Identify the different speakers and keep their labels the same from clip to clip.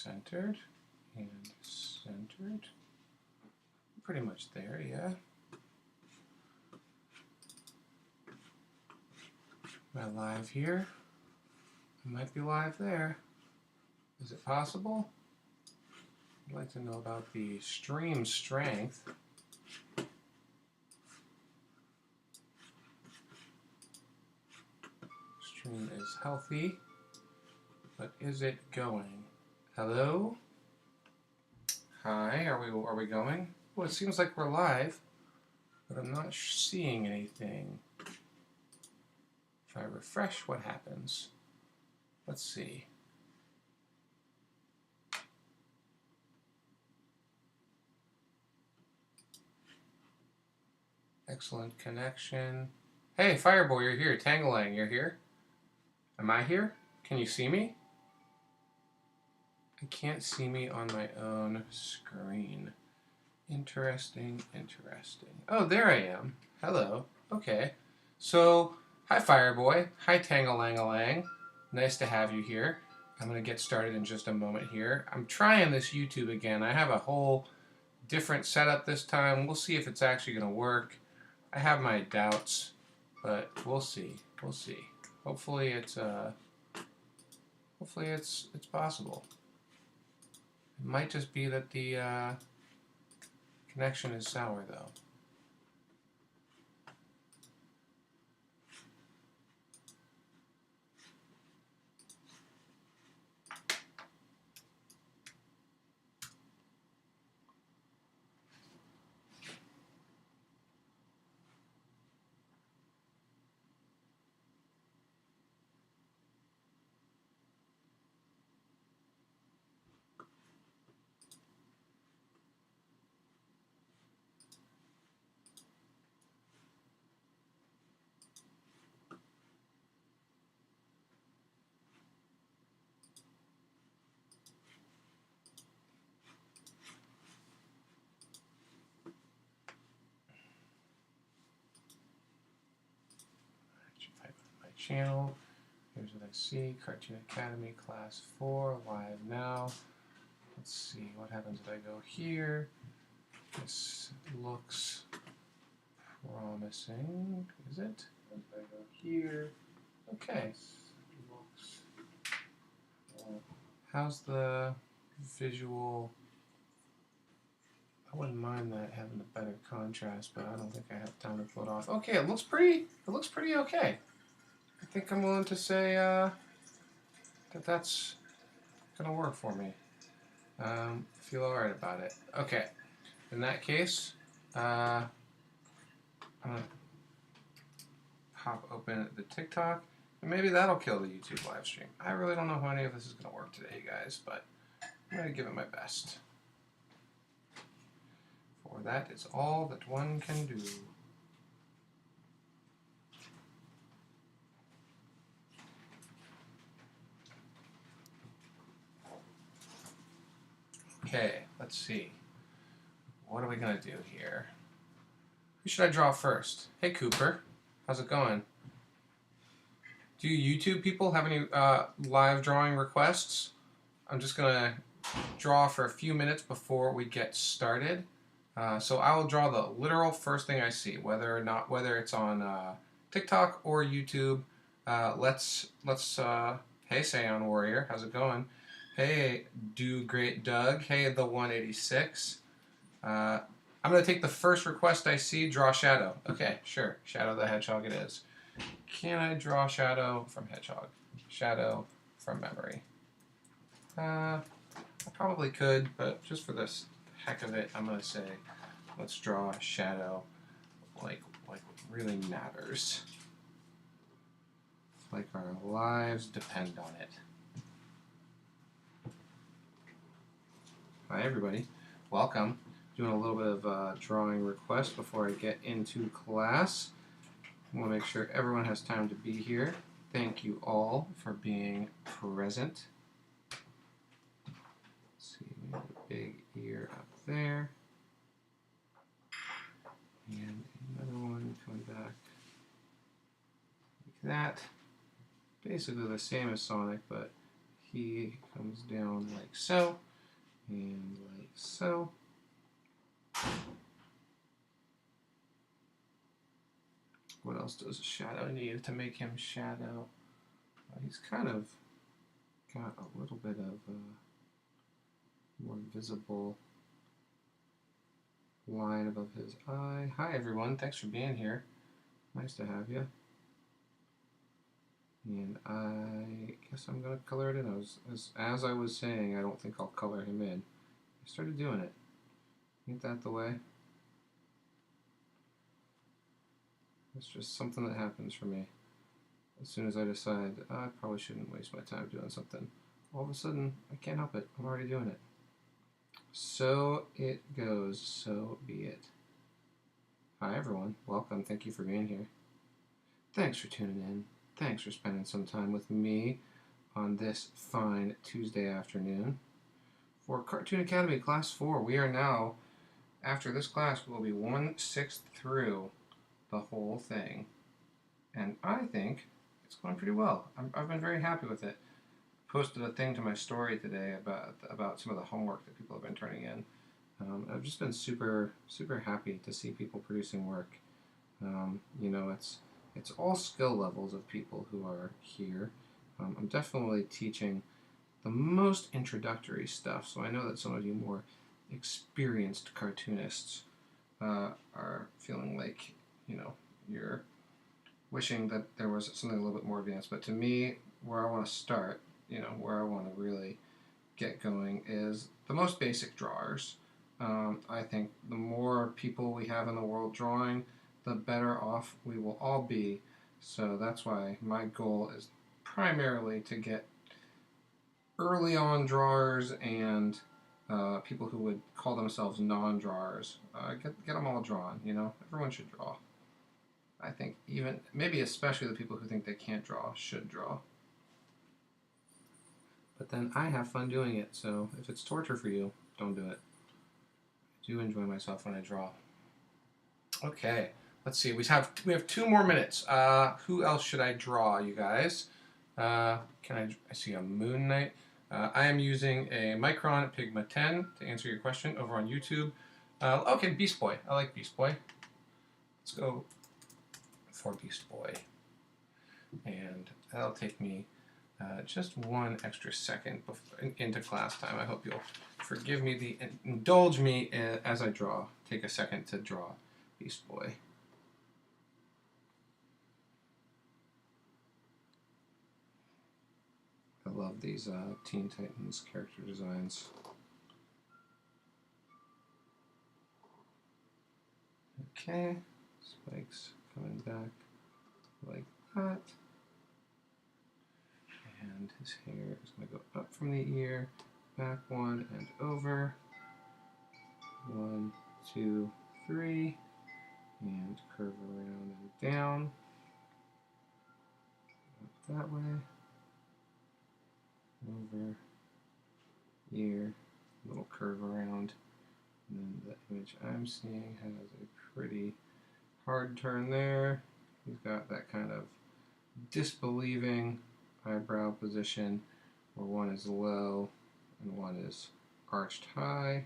Speaker 1: centered and centered. Pretty much there, yeah. Am I live here? I might be live there. Is it possible? I'd like to know about the stream strength. Stream is healthy, but is it going? Hello? Hi, are we going? Well, it seems like we're live, but I'm not seeing anything. If I refresh, what happens? Let's see. Excellent connection. Hey, Fireboy, you're here. Tangalang, you're here? Am I here? Can you see me? I can't see me on my own screen. Interesting, interesting. Oh, there I am. Hello. Okay. So, hi Fireboy. Hi Tangalangalang. Nice to have you here. I'm going to get started in just a moment here. I'm trying this YouTube again. I have a whole different setup this time. We'll see if it's actually going to work. I have my doubts, but we'll see. We'll see. Hopefully it's possible. It might just be that the connection is sour though. Channel. Here's what I see. Cartoon Academy Class 4 live now. Let's see what happens if I go here. This looks promising. Is it? If I go here. Okay. Looks. How's the visual? I wouldn't mind that having a better contrast, but I don't think I have time to pull it off. Okay, it looks pretty okay. I think I'm willing to say that that's gonna work for me. I feel alright about it. Okay, in that case, I'm gonna pop open the TikTok, and maybe that'll kill the YouTube live stream. I really don't know how any of this is gonna work today, guys, but I'm gonna give it my best. For that is all that one can do. Okay, let's see. What are we gonna do here? Who should I draw first? Hey Cooper, how's it going? Do you YouTube people have any live drawing requests? I'm just gonna draw for a few minutes before we get started. So I will draw the literal first thing I see, whether it's on TikTok or YouTube. Hey Saiyan Warrior, how's it going? Hey, Do Great Doug. Hey, the 186. I'm going to take the first request I see, draw Shadow. Okay, sure. Shadow the Hedgehog it is. Can I draw Shadow from Hedgehog? Shadow from memory. I probably could, but just for this heck of it, I'm going to say, let's draw Shadow like what really matters. Like our lives depend on it. Hi everybody, welcome. Doing a little bit of drawing request before I get into class. I want to make sure everyone has time to be here. Thank you all for being present. Let's see, we have a big ear up there. And another one coming back like that. Basically the same as Sonic, but he comes down like so, and like so. What else does a shadow need to make him shadow? He's kind of got a little bit of a more visible line above his eye. Hi everyone, thanks for being here. Nice to have you. And I guess I'm going to color it in. As I was saying, I don't think I'll color him in. I started doing it. Ain't that the way? It's just something that happens for me. As soon as I decide I probably shouldn't waste my time doing something, all of a sudden I can't help it. I'm already doing it. So it goes. So be it. Hi everyone. Welcome. Thank you for being here. Thanks for tuning in. Thanks for spending some time with me on this fine Tuesday afternoon. For Cartoon Academy Class 4, we are now, after this class, we will be 1/6 through the whole thing. And I think it's going pretty well. I've been very happy with it. Posted a thing to my story today about some of the homework that people have been turning in. I've just been super, super happy to see people producing work. You know, it's all skill levels of people who are here. I'm definitely teaching the most introductory stuff, so I know that some of you more experienced cartoonists are feeling like, you know, you're wishing that there was something a little bit more advanced. But to me, where I want to start, you know, where I want to really get going is the most basic drawers. I think the more people we have in the world drawing, the better off we will all be. So that's why my goal is primarily to get early on drawers and people who would call themselves non-drawers. Get them all drawn, you know? Everyone should draw. I think even, maybe especially the people who think they can't draw should draw. But then I have fun doing it, so if it's torture for you, don't do it. I do enjoy myself when I draw. Okay, let's see. We have 2 more minutes. Who else should I draw, you guys? I see a Moon Knight. I am using a Micron Pigma 10 to answer your question over on YouTube. Okay, Beast Boy. I like Beast Boy. Let's go for Beast Boy. And that'll take me just 1 extra second into class time. I hope you'll forgive me, indulge me as I draw. Take a second to draw Beast Boy. I love these Teen Titans character designs. Okay, Spike's coming back like that. And his hair is going to go up from the ear, back 1 and over. 1, 2, 3. And curve around and down. Up that way. Over. Ear. Little curve around. And then the image I'm seeing has a pretty hard turn there. He's got that kind of disbelieving eyebrow position where 1 is low and 1 is arched high.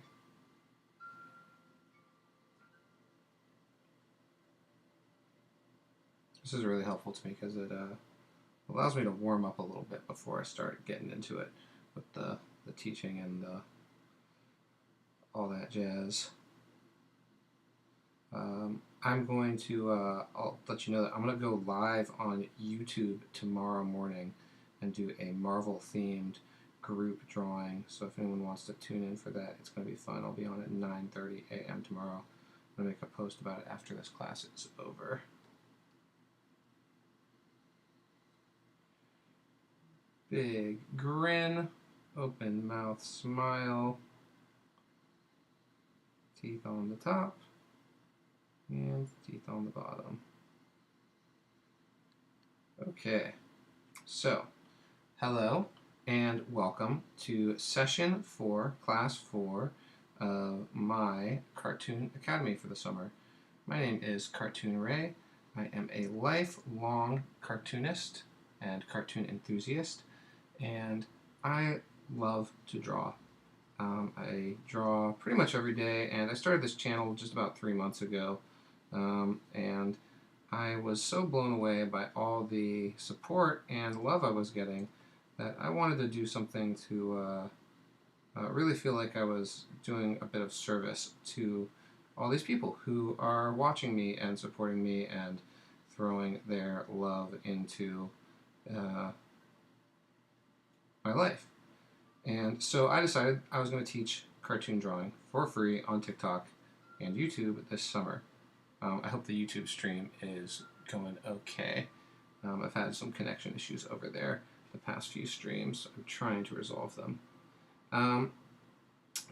Speaker 1: This is really helpful to me because it allows me to warm up a little bit before I start getting into it with the teaching and all that jazz. I'm going to, I'll let you know that I'm going to go live on YouTube tomorrow morning and do a Marvel-themed group drawing. So if anyone wants to tune in for that, it's going to be fun. I'll be on at 9:30 a.m. tomorrow. I'm going to make a post about it after this class is over. Big grin, open mouth smile, teeth on the top, and teeth on the bottom. Okay, so hello and welcome to session 4, class 4 of my Cartoon Academy for the summer. My name is Cartoon Ray. I am a lifelong cartoonist and cartoon enthusiast, and I love to draw. I draw pretty much every day, and I started this channel just about 3 months ago, and I was so blown away by all the support and love I was getting that I wanted to do something to really feel like I was doing a bit of service to all these people who are watching me and supporting me and throwing their love into uh, my life. And so I decided I was going to teach cartoon drawing for free on TikTok and YouTube this summer. I hope the YouTube stream is going okay. I've had some connection issues over there the past few streams. I'm trying to resolve them.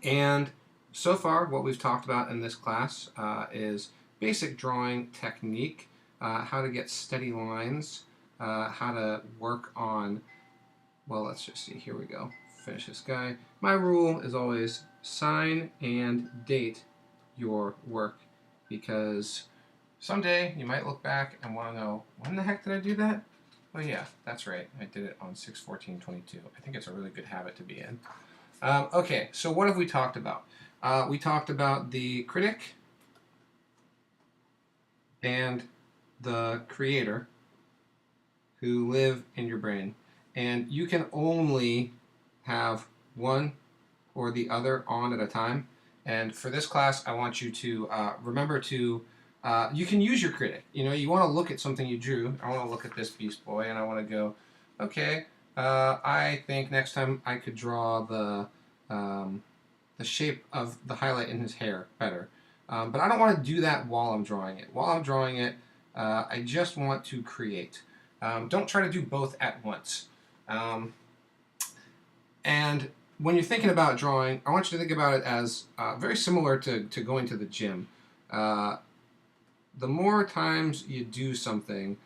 Speaker 1: And so far, what we've talked about in this class is basic drawing technique, how to get steady lines, how to work on, well, let's just see, here we go. Finish this guy. My rule is always sign and date your work, because someday you might look back and want to know, when the heck did I do that? Oh yeah, that's right. I did it on 6/14/22. I think it's a really good habit to be in. Okay, so what have we talked about? We talked about the critic and the creator who live in your brain. And you can only have one or the other on at a time. And for this class, I want you to remember to, you can use your critic. You know, you want to look at something you drew. I want to look at this Beast Boy and I want to go, okay, I think next time I could draw the shape of the highlight in his hair better. But I don't want to do that while I'm drawing it. While I'm drawing it, I just want to create. Don't try to do both at once. And when you're thinking about drawing, I want you to think about it as very similar to going to the gym. The more times you do something,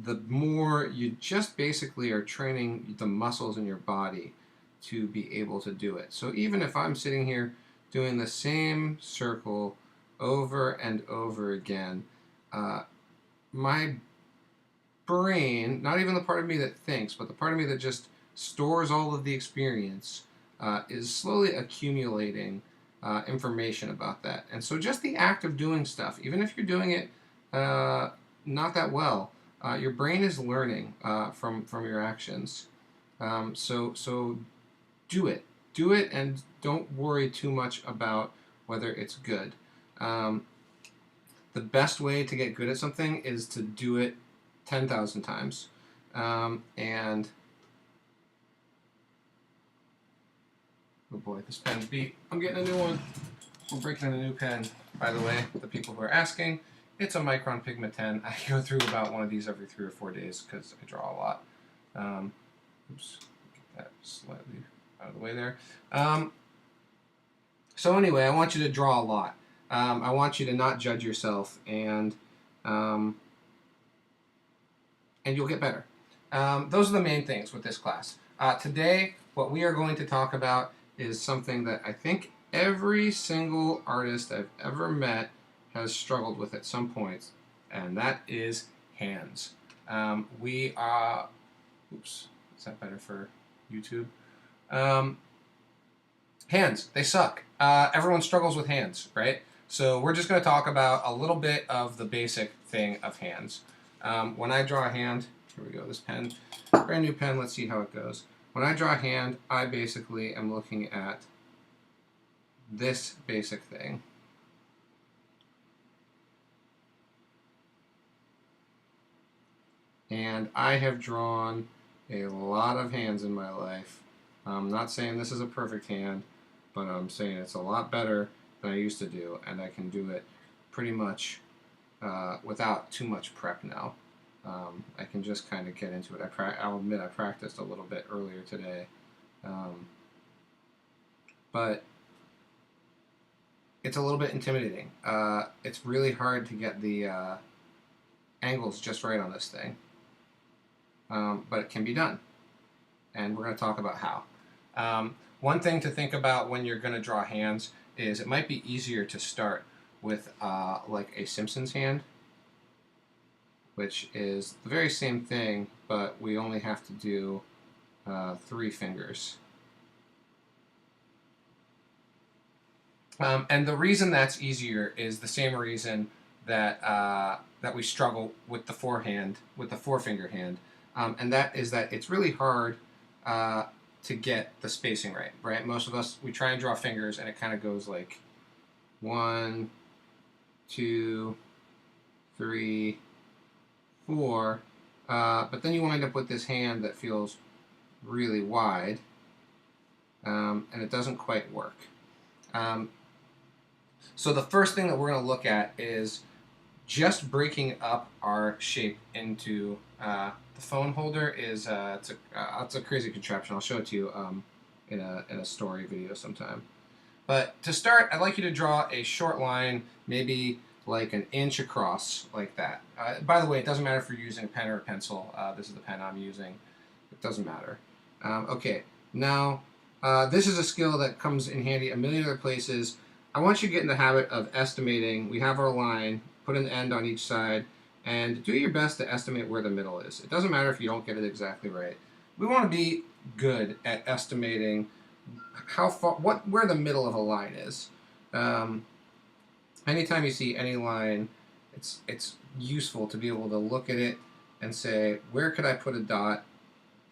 Speaker 1: the more you just basically are training the muscles in your body to be able to do it. So even if I'm sitting here doing the same circle over and over again, my brain, not even the part of me that thinks, but the part of me that just stores all of the experience, is slowly accumulating information about that. And so just the act of doing stuff, even if you're doing it not that well, your brain is learning from your actions. So do it. Do it, and don't worry too much about whether it's good. The best way to get good at something is to do it 10,000 times. And oh boy, this pen's beat. I'm getting a new one. We're breaking in a new pen. By the way, the people who are asking, it's a Micron Pigma 10. I go through about one of these every 3 or 4 days because I draw a lot. Oops, get that slightly out of the way there. So anyway, I want you to draw a lot. I want you to not judge yourself, and you'll get better. Those are the main things with this class. Today, what we are going to talk about is something that I think every single artist I've ever met has struggled with at some point, and that is hands. Oops, is that better for YouTube? Hands, they suck. Everyone struggles with hands, right? So we're just going to talk about a little bit of the basic thing of hands. When I draw a hand, here we go, this pen, brand new pen, let's see how it goes. When I draw a hand, I basically am looking at this basic thing. And I have drawn a lot of hands in my life. I'm not saying this is a perfect hand, but I'm saying it's a lot better than I used to do, and I can do it pretty much without too much prep now. I can just kind of get into it. I'll admit I practiced a little bit earlier today, but it's a little bit intimidating. It's really hard to get the angles just right on this thing, but it can be done, and we're going to talk about how. One thing to think about when you're going to draw hands is it might be easier to start with like a Simpsons hand, which is the very same thing, but we only have to do 3 fingers. And the reason that's easier is the same reason that that we struggle with the forehand, with the four-finger hand, and that is that it's really hard to get the spacing right. Right, most of us, we try and draw fingers, and it kind of goes like 1, 2, 3, 4, but then you wind up with this hand that feels really wide, and it doesn't quite work. So the first thing that we're going to look at is just breaking up our shape into the phone holder. It's a crazy contraption. I'll show it to you in a story video sometime. But to start, I'd like you to draw a short line, maybe like an inch across, like that. By the way, it doesn't matter if you're using a pen or a pencil. This is the pen I'm using. It doesn't matter. Okay, now this is a skill that comes in handy a million other places. I want you to get in the habit of estimating. We have our line, put an end on each side, and do your best to estimate where the middle is. It doesn't matter if you don't get it exactly right. We want to be good at estimating how far, where the middle of a line is. Anytime you see any line, it's useful to be able to look at it and say, where could I put a dot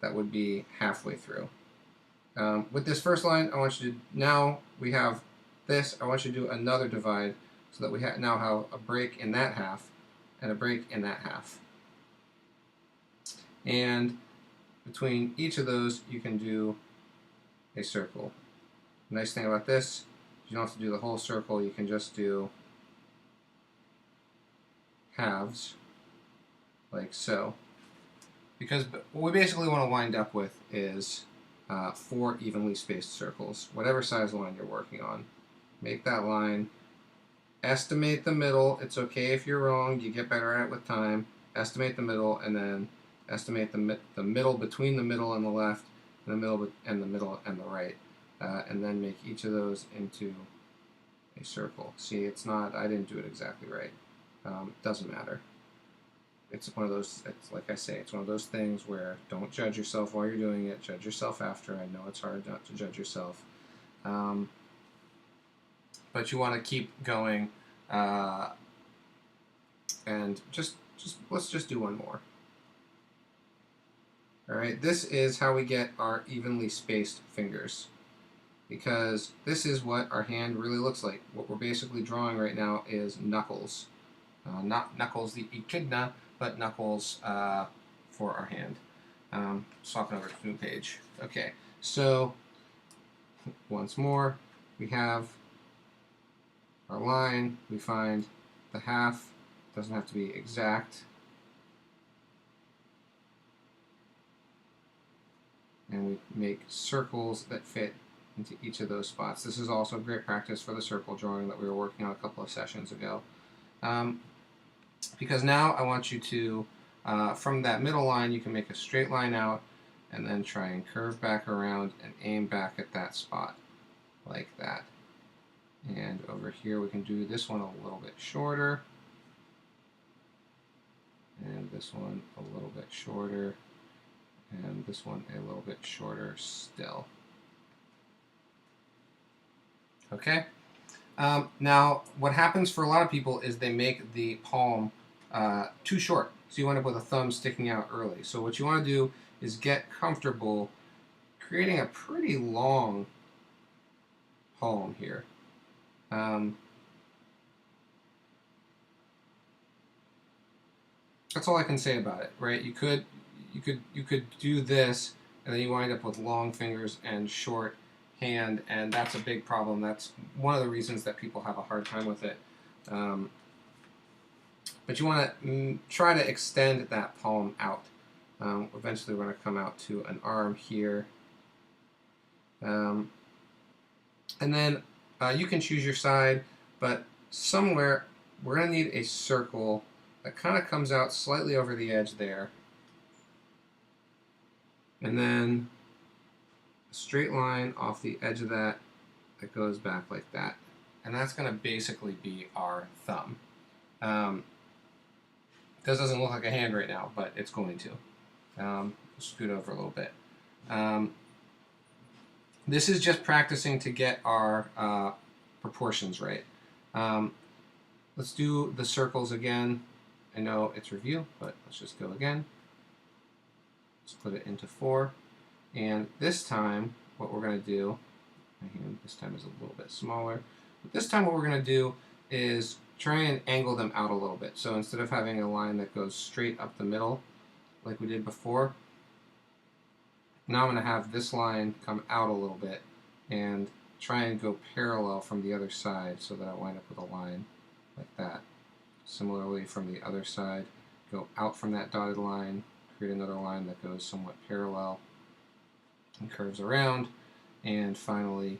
Speaker 1: that would be halfway through? With this first line, I want you to, now we have this, I want you to do another divide so that we now have a break in that half and a break in that half. And between each of those, you can do a circle. The nice thing about this, you don't have to do the whole circle, you can just do halves, like so. Because what we basically want to wind up with is 4 evenly spaced circles, whatever size line you're working on. Make that line, estimate the middle. It's okay if you're wrong, you get better at it with time. Estimate the middle, and then estimate the middle between the middle and the left, and the middle and the right, and then make each of those into a circle. See, it's not, I didn't do it exactly right. It doesn't matter. It's one of those, it's like I say, it's one of those things where don't judge yourself while you're doing it, judge yourself after. I know it's hard not to judge yourself. But you want to keep going, and let's just do one more. Alright, this is how we get our evenly spaced fingers, because this is what our hand really looks like. What we're basically drawing right now is knuckles. Not knuckles the echidna, but knuckles for our hand. Swapping over to the new page. Okay, so once more, we have our line, we find the half, doesn't have to be exact, and we make circles that fit into each of those spots. This is also great practice for the circle drawing that we were working on a couple of sessions ago. Because now I want you to, from that middle line, you can make a straight line out and then try and curve back around and aim back at that spot, like that. And over here we can do this one a little bit shorter, and this one a little bit shorter, and this one a little bit shorter still. Okay? Now, what happens for a lot of people is they make the palm too short, so you end up with a thumb sticking out early. So what you want to do is get comfortable creating a pretty long palm here. That's all I can say about it, right? You could do this, and then you wind up with long fingers and short hand, and that's a big problem. That's one of the reasons that people have a hard time with it. But you want to try to extend that palm out. Eventually we're going to come out to an arm here. And then you can choose your side, but somewhere we're going to need a circle that kind of comes out slightly over the edge there. And then a straight line off the edge of that that goes back like that. And that's going to basically be our thumb. This doesn't look like a hand right now, but it's going to. Scoot over a little bit. This is just practicing to get our proportions right. Let's do the circles again. I know it's review, but let's just go again. Split it into 4. And this time, what we're going to do, my hand this time is a little bit smaller, but this time what we're going to do is try and angle them out a little bit. So instead of having a line that goes straight up the middle, like we did before, now I'm going to have this line come out a little bit and try and go parallel from the other side so that I wind up with a line like that. Similarly, from the other side, go out from that dotted line, create another line that goes somewhat parallel and curves around, and finally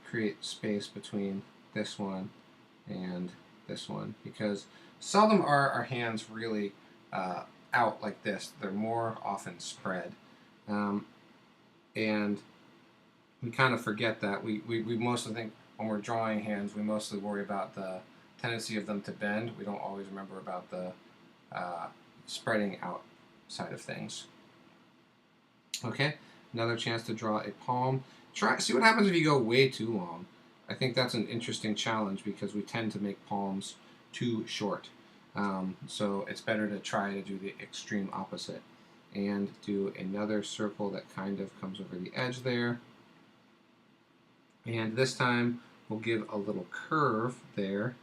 Speaker 1: create space between this one and this one, because seldom are our hands really out like this. They're more often spread. And we kind of forget that. We mostly think when we're drawing hands, we mostly worry about the tendency of them to bend. We don't always remember about the spreading out side of things. Okay, another chance to draw a palm. See what happens if you go way too long. I think that's an interesting challenge because we tend to make palms too short. So it's better to try to do the extreme opposite and do another circle that kind of comes over the edge there. And this time we'll give a little curve there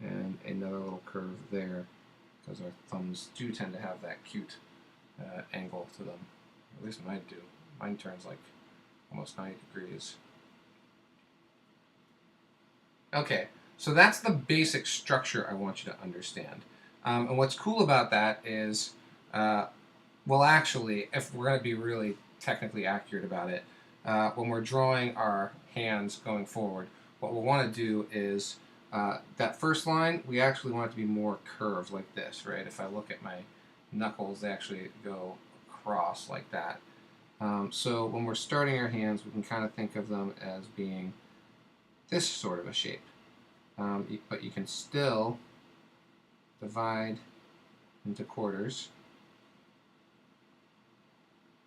Speaker 1: and another little curve there, because our thumbs do tend to have that cute angle to them. At least mine do. Mine turns like almost 90 degrees. Okay, so that's the basic structure I want you to understand. And what's cool about that is, well, actually, if we're going to be really technically accurate about it, when we're drawing our hands going forward, what we'll want to do is that first line, we actually want it to be more curved like this, right? If I look at my knuckles, they actually go across like that. So when we're starting our hands, we can kind of think of them as being this sort of a shape. But you can still divide into quarters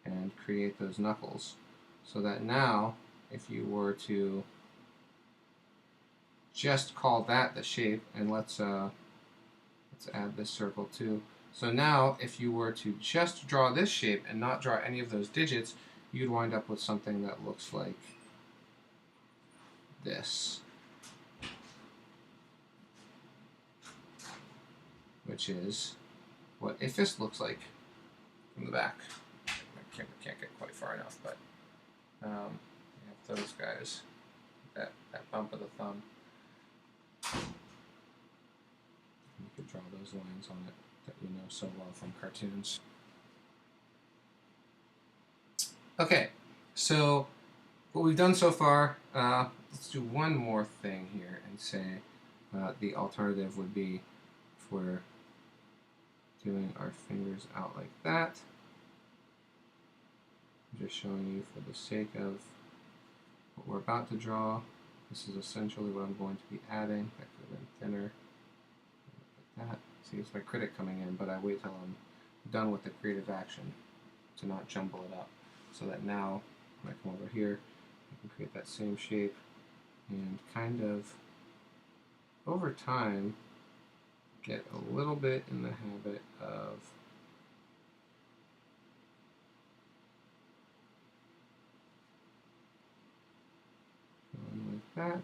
Speaker 1: and create those knuckles, so that now if you were to just call that the shape, and let's add this circle too. So now if you were to just draw this shape and not draw any of those digits, you'd wind up with something that looks like this, which is what a fist looks like from the back. I can't get quite far enough, but you have those guys, that bump of the thumb. You could draw those lines on it that you know so well from cartoons. Okay, so what we've done so far, let's do one more thing here and say the alternative would be if we're doing our fingers out like that. I'm just showing you for the sake of what we're about to draw. This is essentially what I'm going to be adding. That could have been thinner. Like that. See, it's my critic coming in, but I wait till I'm done with the creative action to not jumble it up. So that now, when I come over here, I can create that same shape and kind of, over time, get a little bit in the habit of going like that.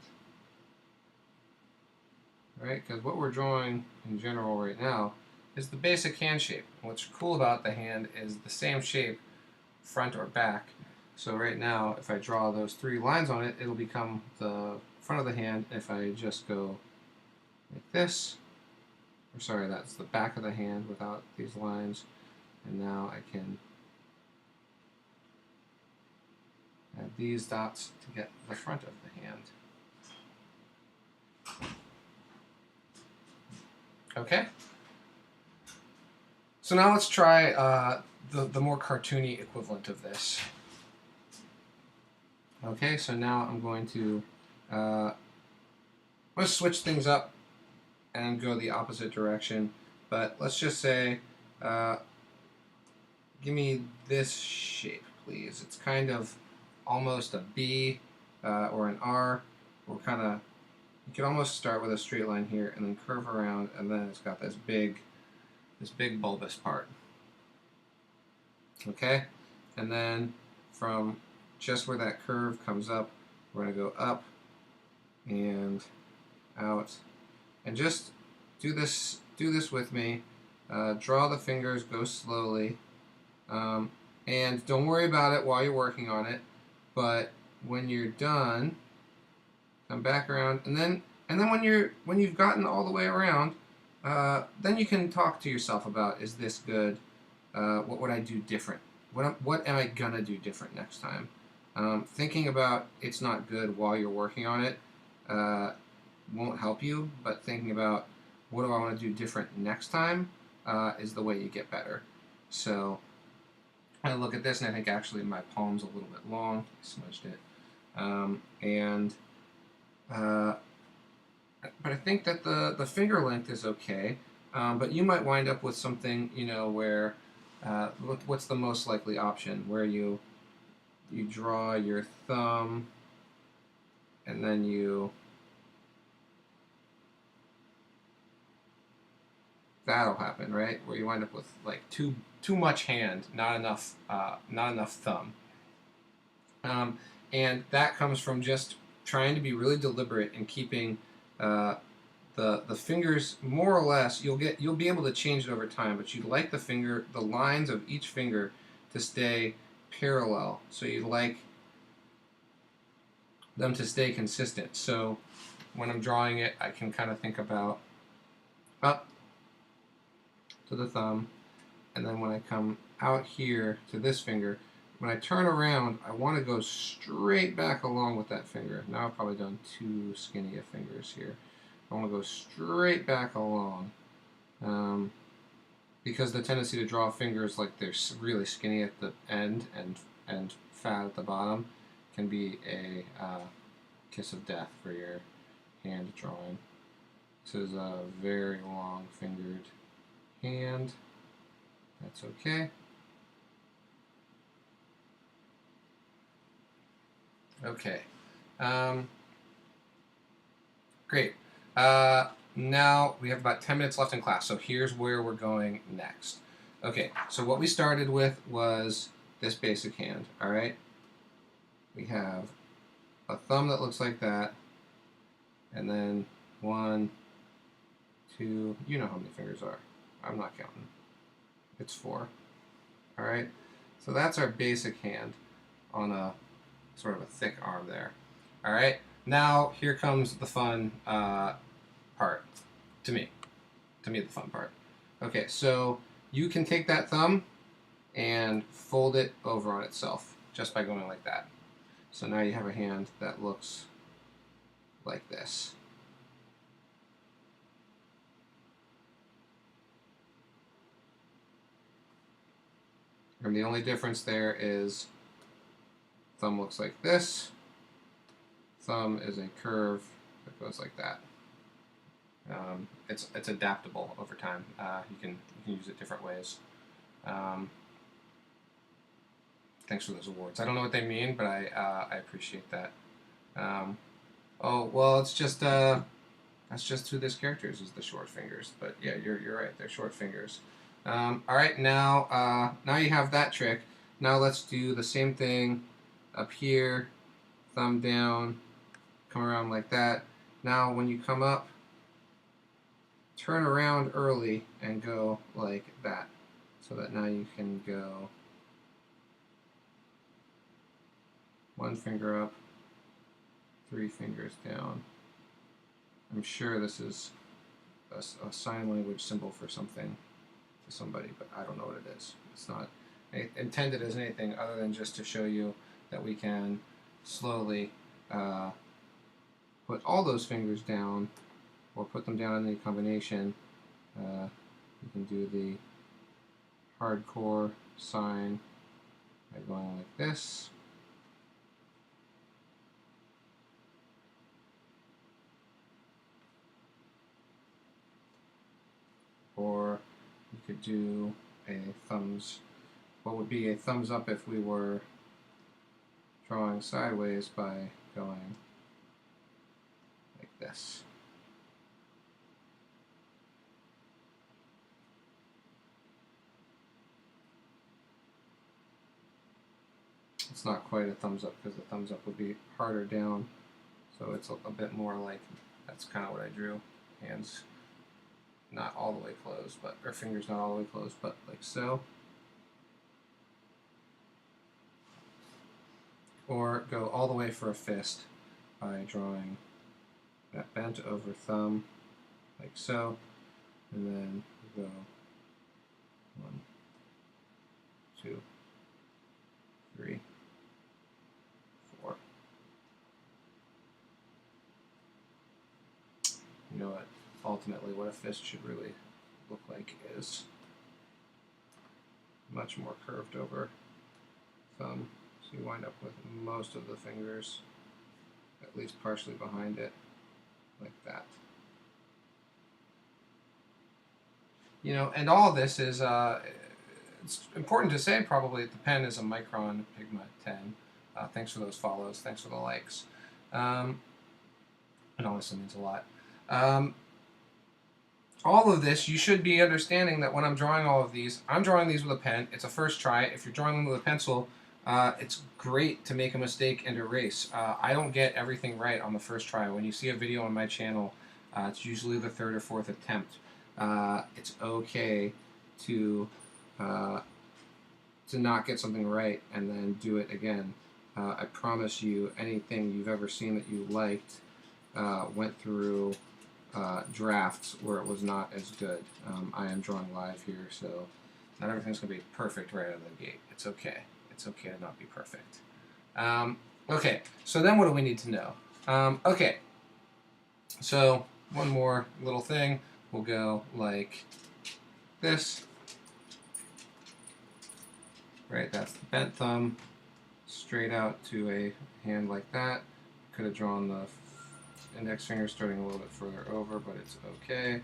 Speaker 1: Right? Because what we're drawing in general right now is the basic hand shape. What's cool about the hand is the same shape, front or back. So right now, if I draw those 3 lines on it, it'll become the front of the hand. If I just go like this, or sorry, that's the back of the hand without these lines, and now I can add these dots to get the front of the hand. Okay. So now let's try the more cartoony equivalent of this. Okay, so now I'm going to let's switch things up and go the opposite direction. But let's just say, give me this shape, please. It's kind of almost a B or an R. We're kind of you can almost start with a straight line here and then curve around, and then it's got this big bulbous part. Okay, and then from just where that curve comes up, we're going to go up and out, and just do this with me. Draw the fingers, go slowly, and don't worry about it while you're working on it. But when you're done, come back around, and then when you've gotten all the way around, then you can talk to yourself about, is this good? What would I do different? What am I gonna do different next time? Thinking about it's not good while you're working on it won't help you, but thinking about what do I want to do different next time is the way you get better. So I look at this and I think actually my palm's a little bit long. I smudged it. But I think that the finger length is okay. But you might wind up with something, where what's the most likely option? Where you draw your thumb and then that'll happen, right? Where you wind up with like too much hand, not enough thumb. And that comes from just trying to be really deliberate and keeping the fingers more or less. You'll be able to change it over time, but you'd like the lines of each finger to stay parallel. So you'd like them to stay consistent. So when I'm drawing it, I can kind of think about up to the thumb, and then when I come out here to this finger, when I turn around, I want to go straight back along with that finger. Now I've probably done too skinny of fingers here. I want to go straight back along, because the tendency to draw fingers like they're really skinny at the end and fat at the bottom can be a kiss of death for your hand drawing. This is a very long fingered hand. That's okay. Okay. Great. Now we have about 10 minutes left in class, so here's where we're going next. Okay, so what we started with was this basic hand, all right? We have a thumb that looks like that, and then 1, 2, you know how many fingers are. I'm not counting. It's 4. All right, so that's our basic hand on a sort of a thick arm there. All right, now here comes the fun part. To me, the fun part. Okay, so you can take that thumb and fold it over on itself just by going like that. So now you have a hand that looks like this. And the only difference there is thumb looks like this. Thumb is a curve that goes like that. It's adaptable over time. You can use it different ways. Thanks for those awards. I don't know what they mean, but I appreciate that. Oh well, it's just that's just who this character is the short fingers. But yeah, you're right. They're short fingers. All right, now you have that trick. Now let's do the same thing up here. Thumb down, come around like that. Now when you come up, turn around early and go like that, so that now you can go 1 finger up, 3 fingers down. I'm sure this is a sign language symbol for something to somebody, but I don't know what it is. It's not intended as anything other than just to show you that we can slowly put all those fingers down, or put them down in any combination. You can do the hardcore sign by going like this. Or you could do what would be a thumbs up if we were drawing sideways by going like this. It's not quite a thumbs up because the thumbs up would be harder down, so it's a bit more like, that's kind of what I drew. Hands not all the way closed, but, or fingers not all the way closed, but like so. Or go all the way for a fist by drawing that bent over thumb like so, and then go 1, 2, 3, 4. You know what? Ultimately, what a fist should really look like is much more curved over thumb. So you wind up with most of the fingers at least partially behind it, like that. You know, and all of this is, it's important to say probably that the pen is a Micron Pigma 10. Thanks for those follows. Thanks for the likes. It honestly means a lot. All of this, you should be understanding that when I'm drawing all of these, I'm drawing these with a pen. It's a first try. If you're drawing them with a pencil, it's great to make a mistake and erase. I don't get everything right on the first try. When you see a video on my channel, it's usually the third or fourth attempt. It's okay to not get something right and then do it again. I promise you, anything you've ever seen that you liked went through drafts where it was not as good. I am drawing live here, so not everything's going to be perfect right out of the gate. It's okay. It's okay to not be perfect. Okay, so then what do we need to know? Okay, so one more little thing. We'll go like this. Right, that's the bent thumb, straight out to a hand like that. Could have drawn the index finger starting a little bit further over, but it's okay.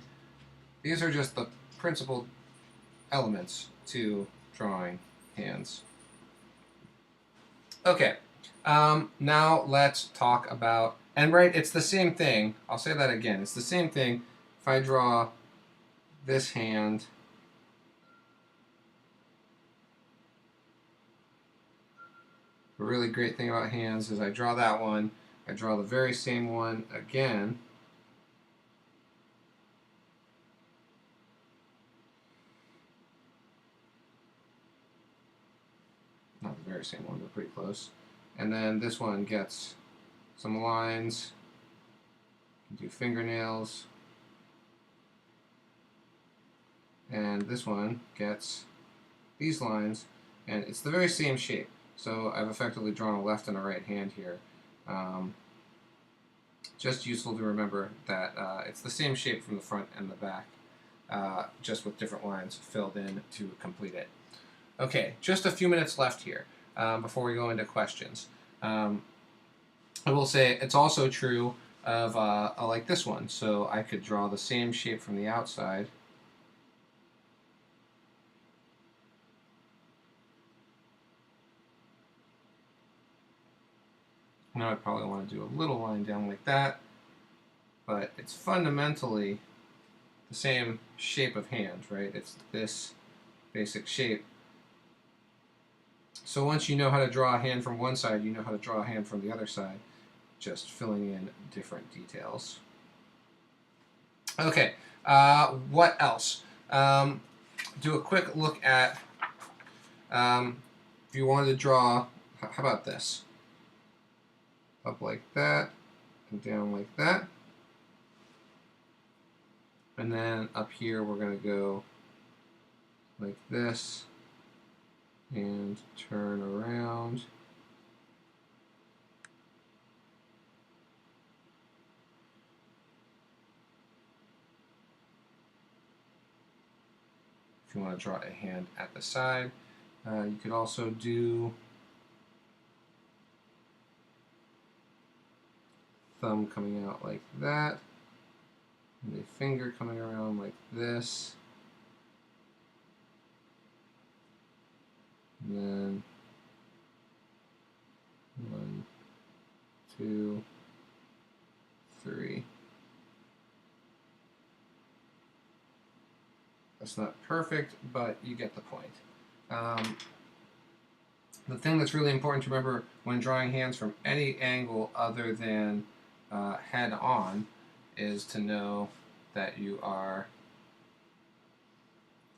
Speaker 1: These are just the principal elements to drawing hands. Okay, now let's talk about, and right, it's the same thing. I'll say that again. It's the same thing if I draw this hand. The really great thing about hands is I draw that one, I draw the very same one again, not the very same one, but pretty close, and then this one gets some lines, do fingernails, and this one gets these lines, and it's the very same shape. So I've effectively drawn a left and a right hand here. Just useful to remember that it's the same shape from the front and the back, just with different lines filled in to complete it. Okay, just a few minutes left here before we go into questions. I will say it's also true of like this one. So I could draw the same shape from the outside. Now I probably want to do a little line down like that, but it's fundamentally the same shape of hand, right? It's this basic shape. So once you know how to draw a hand from one side, you know how to draw a hand from the other side, just filling in different details. Okay, what else? Do a quick look at, if you wanted to draw, how about this? Up like that, and down like that. And then up here we're going to go like this, and turn around. If you want to draw a hand at the side, you could also do thumb coming out like that, and a finger coming around like this, and then 1, 2, 3, That's not perfect, but you get the point. The thing that's really important to remember when drawing hands from any angle other than head on is to know that you are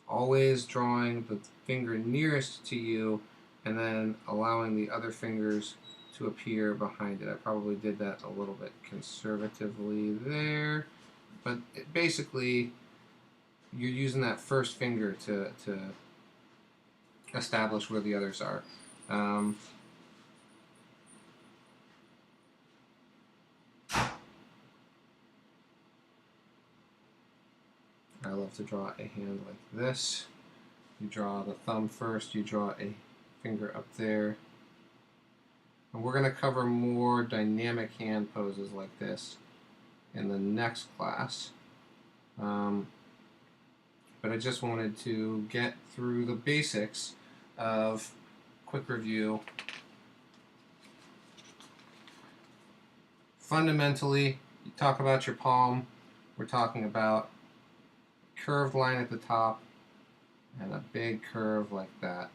Speaker 1: always drawing the finger nearest to you and then allowing the other fingers to appear behind it. I probably did that a little bit conservatively there, but basically you're using that first finger to establish where the others are. I love to draw a hand like this. You draw the thumb first, you draw a finger up there. And we're going to cover more dynamic hand poses like this in the next class. But I just wanted to get through the basics of quick review. Fundamentally, you talk about your palm, we're talking about curved line at the top and a big curve like that.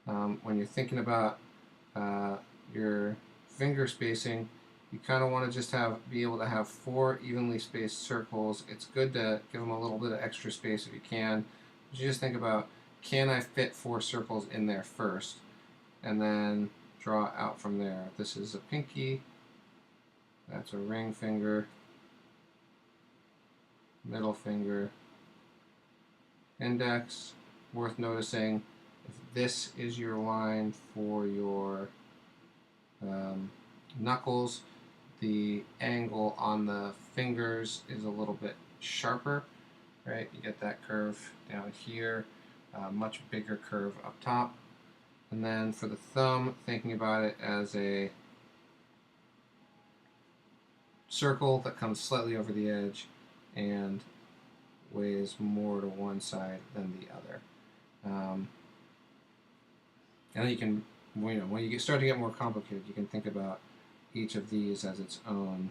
Speaker 1: When you're thinking about your finger spacing, you kind of want to just be able to have 4 evenly spaced circles. It's good to give them a little bit of extra space if you can. But you just think about, can I fit 4 circles in there first? And then draw out from there. This is a pinky, that's a ring finger, middle finger, index. Worth noticing, if this is your line for your knuckles, the angle on the fingers is a little bit sharper, right? You get that curve down here, much bigger curve up top. And then for the thumb, thinking about it as a circle that comes slightly over the edge and weighs more to one side than the other. And then you can, when you start to get more complicated, you can think about each of these as its own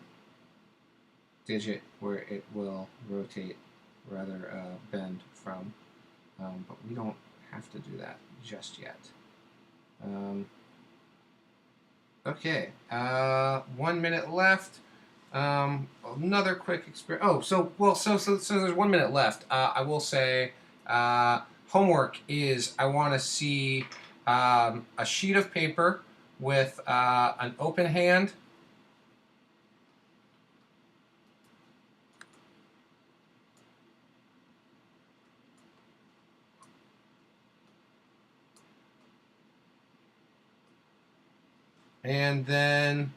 Speaker 1: digit where it will rotate, rather bend from. But we don't have to do that just yet. Okay, 1 minute left. Another quick experience. Oh, so there's 1 minute left. I will say homework is I want to see a sheet of paper with an open hand. And then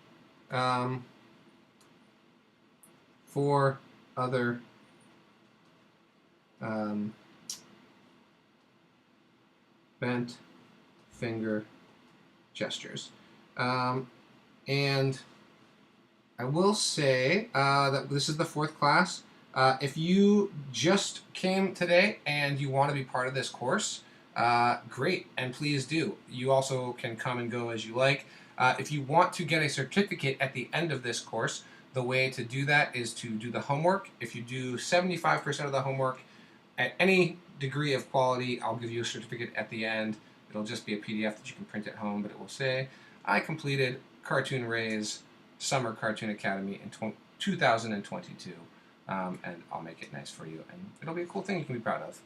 Speaker 1: 4 other bent finger gestures. And I will say that this is the 4th class. If you just came today and you want to be part of this course, great, and please do. You also can come and go as you like. If you want to get a certificate at the end of this course, the way to do that is to do the homework. If you do 75% of the homework at any degree of quality, I'll give you a certificate at the end. It'll just be a PDF that you can print at home, but it will say, I completed Cartoon Ray's Summer Cartoon Academy in 2022. And I'll make it nice for you, and it'll be a cool thing you can be proud of.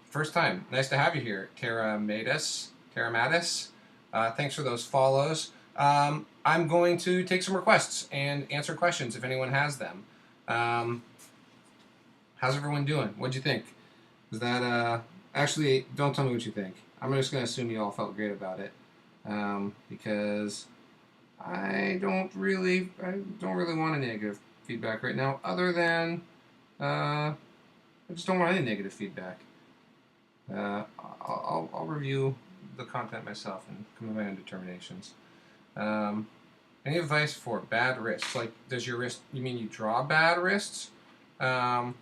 Speaker 1: First time, nice to have you here, Tara Mattis. Thanks for those follows. I'm going to take some requests and answer questions if anyone has them. How's everyone doing? What'd you think? Is that, actually, don't tell me what you think. I'm just going to assume you all felt great about it, because I don't really want any negative feedback right now, other than I just don't want any negative feedback. I'll review the content myself and come to my own determinations. Any advice for bad wrists? Like, does your wrist, you mean you draw bad wrists? Good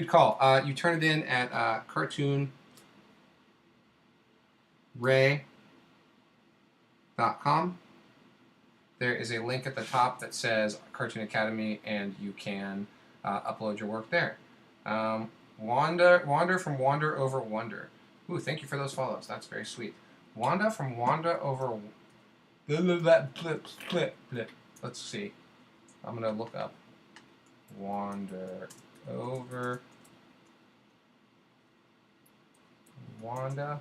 Speaker 1: call. You turn it in at cartoonray.com. There is a link at the top that says Cartoon Academy, and you can upload your work there. Wander from Wander Over Wonder. Ooh, thank you for those follows. That's very sweet. Wanda from Wanda Over. Let's see. I'm gonna look up Wander Over Wanda.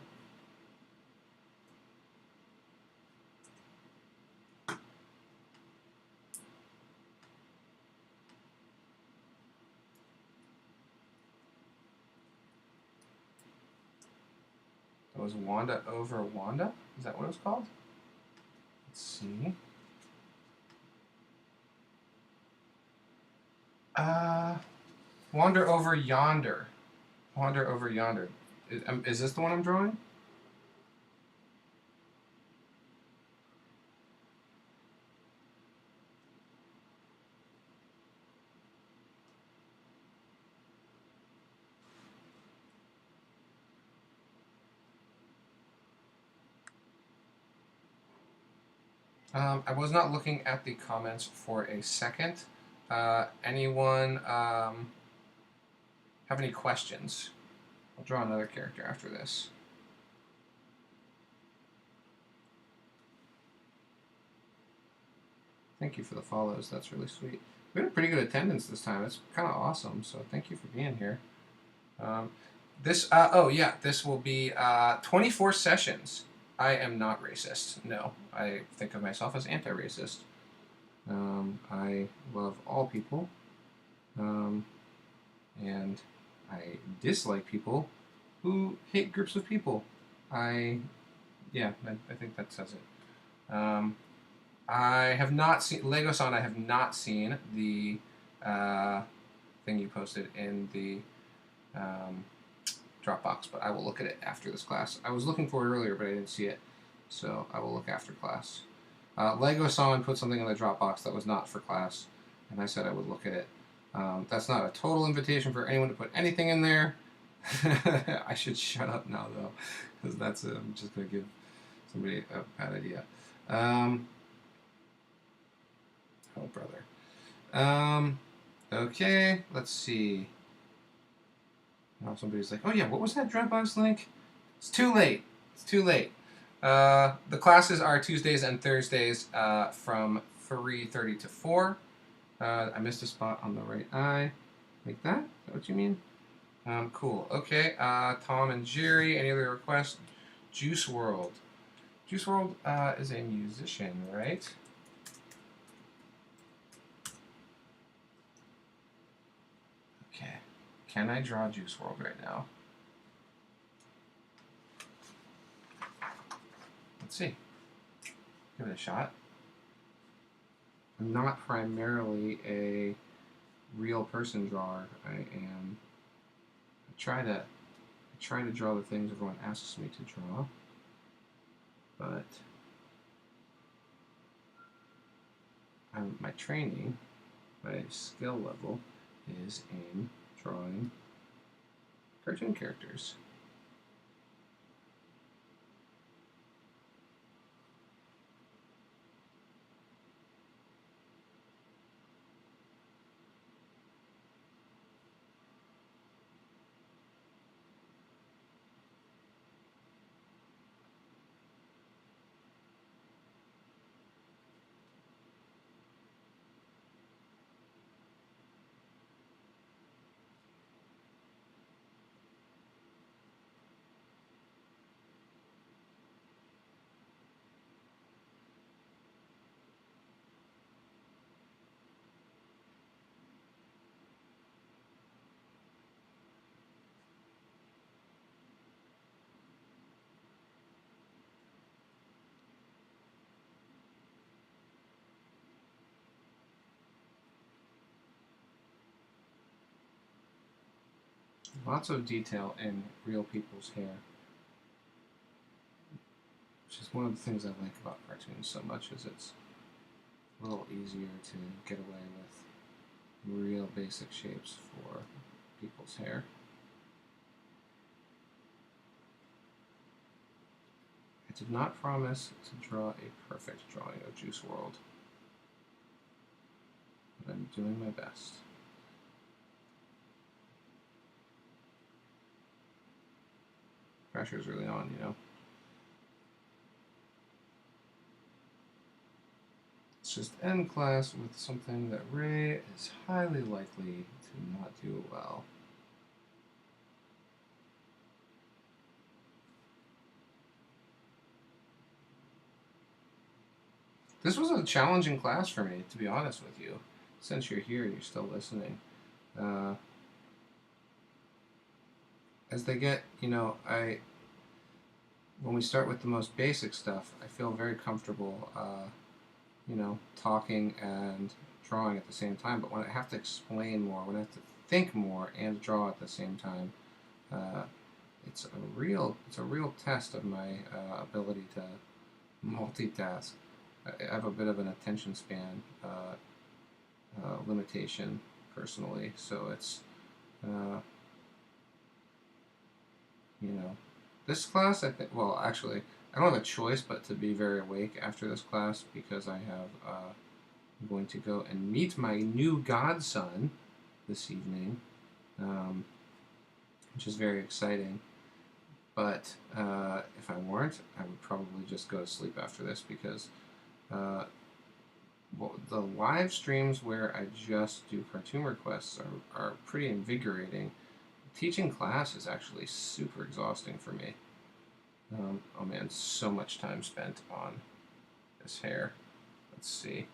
Speaker 1: It was Wanda Over Wanda? Is that what it was called? Let's see. Wander Over Yonder. Wander Over Yonder. Is this the one I'm drawing? I was not looking at the comments for a second. Anyone have any questions? I'll draw another character after this. Thank you for the follows. That's really sweet. We had a pretty good attendance this time. It's kind of awesome. So thank you for being here. This will be 24 sessions. I am not racist. No, I think of myself as anti-racist. I love all people, and I dislike people who hate groups of people. I think that says it. I have not seen Lego-san. I have not seen the thing you posted in the Dropbox, but I will look at it after this class. I was looking for it earlier, but I didn't see it, so I will look after class. Lego-san put something in the Dropbox that was not for class, and I said I would look at it. That's not a total invitation for anyone to put anything in there. I should shut up now, though, because that's I'm just going to give somebody a bad idea. Oh, brother. Okay, let's see. Now somebody's like, oh yeah, what was that Dropbox link? It's too late. It's too late. The classes are Tuesdays and Thursdays from 3:30 to 4. I missed a spot on the right eye. Like that? Is that what you mean? Cool. Okay. Tom and Jerry, any other requests? Juice WRLD. Juice WRLD is a musician, right? Okay. Can I draw Juice WRLD right now? Let's see. Give it a shot. I'm not primarily a real person drawer. I try to draw the things everyone asks me to draw, but my training, my skill level is in drawing cartoon characters. Lots of detail in real people's hair, which is one of the things I like about cartoons so much, is it's a little easier to get away with real basic shapes for people's hair. I did not promise to draw a perfect drawing of Juice WRLD, but I'm doing my best. pressure's really on, you know. Let's just end class with something that Ray is highly likely to not do well. This was a challenging class for me, to be honest with you. Since you're here, you're still listening. As they get, you know, when we start with the most basic stuff, I feel very comfortable, you know, talking and drawing at the same time. But when I have to explain more, when I have to think more and draw at the same time, it's a real test of my ability to multitask. I have a bit of an attention span limitation personally, so it's you know, this class, I think, well, actually, I don't have a choice but to be very awake after this class because I have, I'm going to go and meet my new godson this evening, which is very exciting. But if I weren't, I would probably just go to sleep after this because well, the live streams where I just do cartoon requests are pretty invigorating. Teaching class is actually super exhausting for me. Oh man, so much time spent on this hair. Let's see.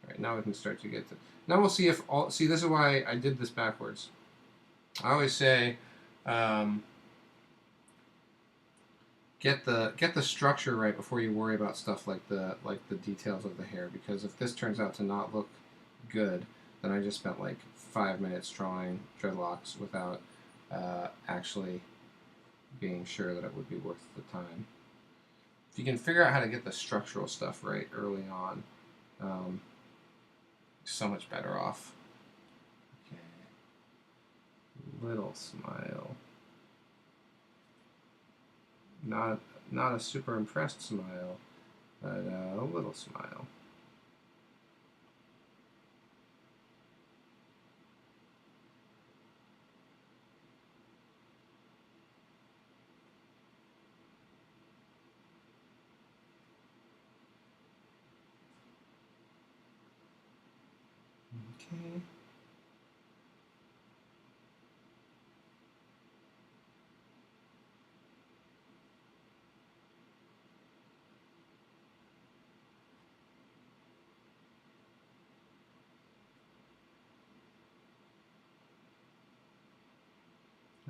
Speaker 1: All right, now we can start to get to. Now we'll see if all. See, this is why I did this backwards. I always say, get the structure right before you worry about stuff like the details of the hair. Because if this turns out to not look good, then I just spent like 5 minutes drawing dreadlocks without actually being sure that it would be worth the time. If you can figure out how to get the structural stuff right early on, so much better off. Okay. Little smile. Not a super impressed smile, but a little smile. Okay.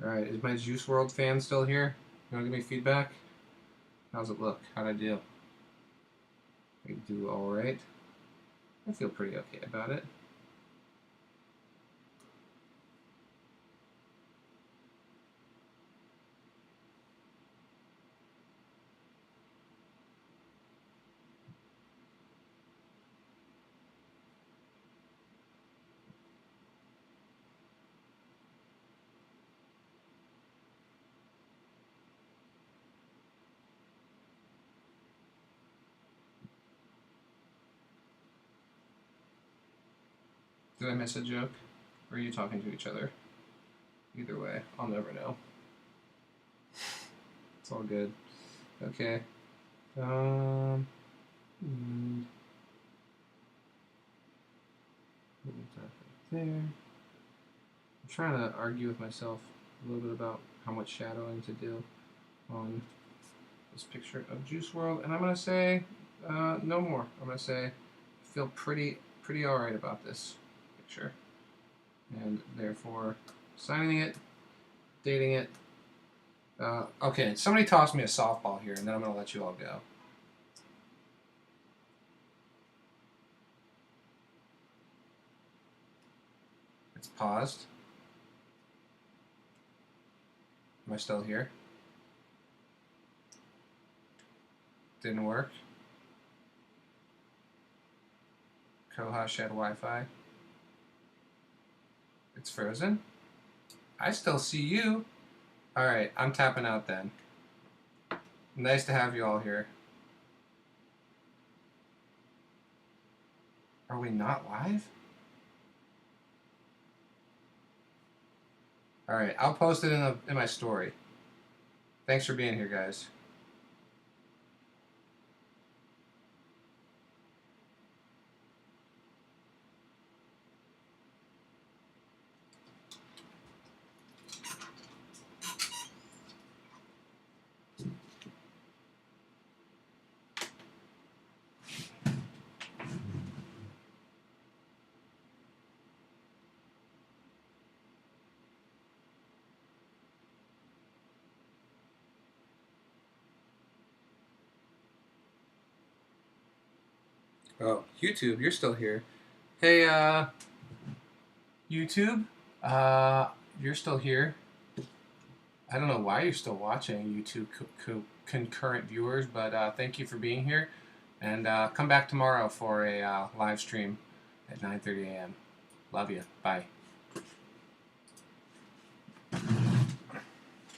Speaker 1: Alright, is my Juice WRLD fan still here? You want to give me feedback? How's it look? How'd I do? I do alright. I feel pretty okay about it. Did I miss a joke? Or are you talking to each other? Either way, I'll never know. It's all good. Okay. And there. I'm trying to argue with myself a little bit about how much shadowing to do on this picture of Juice WRLD, and I'm gonna say no more. I'm gonna say I feel pretty alright about this picture, and therefore signing it, dating it. Okay, somebody toss me a softball here, and then I'm gonna let you all go. It's paused. Am I still here? Didn't work. Koha shed Wi-Fi. It's frozen. I still see you. Alright, I'm tapping out then. Nice to have you all here. Are we not live? Alright, I'll post it in my story. Thanks for being here, guys. Oh, YouTube, you're still here. Hey, YouTube, you're still here. I don't know why you're still watching, YouTube concurrent viewers, but thank you for being here. And come back tomorrow for a live stream at 9:30 a.m. Love you. Bye.